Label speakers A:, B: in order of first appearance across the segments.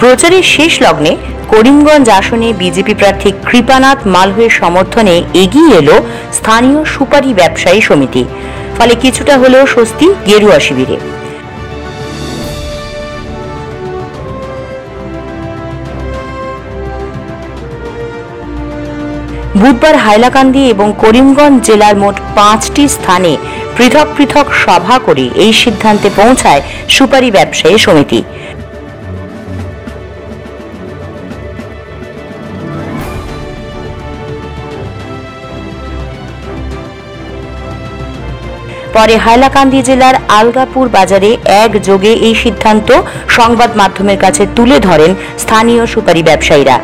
A: প্রচারের শেষ লগ্নে করিমগঞ্জ আসনে বিজেপি প্রার্থী কৃপানাথ মালভের সমর্থনে এগিয়ে এলো স্থানীয় সুপারি ব্যবসায়ী সমিতি। ফলে কিছুটা হলেও স্বস্তি গেরুয়া শিবিরে। বুধবার হাইলাকান্দি এবং করিমগঞ্জ জেলার মোট 5টি স্থানে পৃথক পৃথক সভা করে এই সিদ্ধান্তে পৌঁছায় সুপারি ব্যবসায়ী সমিতি। পরে হাইলাকান্দি জেলার আলগাপুর বাজারে একযোগে এই সিদ্ধান্ত সংবাদ মাধ্যমের কাছে তুলে ধরেন স্থানীয় সুপারি ব্যবসায়ীরা।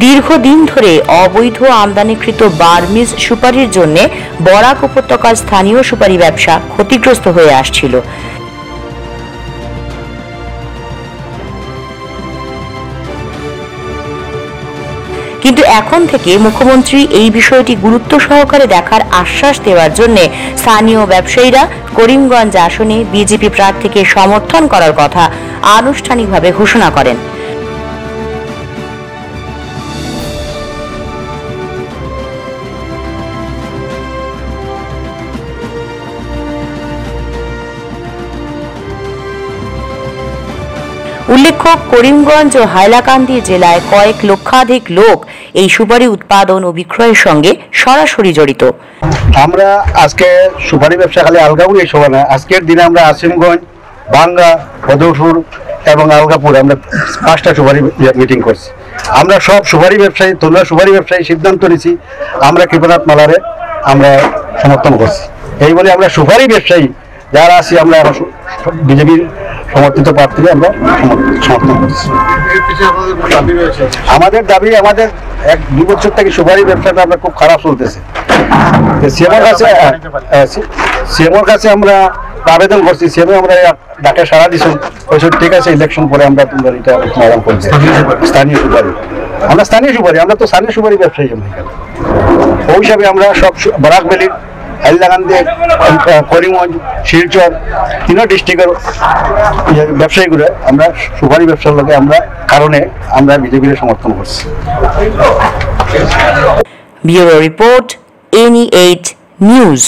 A: দীর্ঘদিন ধরে অবৈধ আমদানিকৃত বার্মিজ সুপারির জন্য বরাক উপত্যকার স্থানীয় সুপারি ব্যবসা ক্ষতিগ্রস্ত হয়ে আসছিল। কিন্তু এখন থেকে মুখ্যমন্ত্রী এই বিষয়টি গুরুত্ব সহকারে দেখার আশ্বাস দেওয়ার জন্য স্থানীয় ব্যবসায়ীরা করিমগঞ্জ আসনে বিজেপি প্রার্থীকে সমর্থন করার কথা আনুষ্ঠানিকভাবে ঘোষণা করেন। উল্লেখ্য, করিমগঞ্জ ও হাইলাকান্দি জেলায় কয়েক লক্ষাধিক লোক এই সুপারি উৎপাদন ও বিক্রয়ের সঙ্গে সরাসরি জড়িত।
B: আমরা আজকে সুপারি ব্যবসা খালি আলগাপুর এই সময় না, আজকের দিনে আমরা আসিমগঞ্জ, বাঙ্গা, বদরপুর এবং আলগাপুর আমরা 5টা সুপারি মিটিং করছি। আমরা সব সুপারি ব্যবসায়ী, তোমরা সুপারি ব্যবসায়ী সিদ্ধান্ত নিয়েছি আমরা কৃপানাথ মালারে আমরা সমর্থন করছি। এই বলে আমরা সুপারি ব্যবসায়ী যারা আছি আমরা বিজেপির সমর্থিত প্রার্থীকে আমরা সমর্থন করছি। আমাদের দাবি, আমাদের 1-2 বছর থেকে সুপারি ব্যবসাটা আমরা খুব খারাপ চলতেছে। সিএমওর কাছে আমরা আবেদন করছি, সিএমও আমরা ডাকে সাড়া দিচ্ছি, ওইসব ঠিক আছে ইলেকশন পরে আমরা তোমরা এটা সমাধান করছি। স্থানীয় সুপারি, আমরা স্থানীয় সুপারি, আমরা তো স্থানীয় সুপারি ব্যবসায়ী। ওই হিসাবে আমরা সব বরাক ভ্যালির, হাইলাকান্দি, করিমগঞ্জ, শিলচর 3 ডিস্ট্রিক্টের ব্যবসায়ীগুলো আমরা সুপারি ব্যবসার লোকে আমরা কারণে আমরা বিজেপির সমর্থন করছি।
A: Bureau report, NE8 news.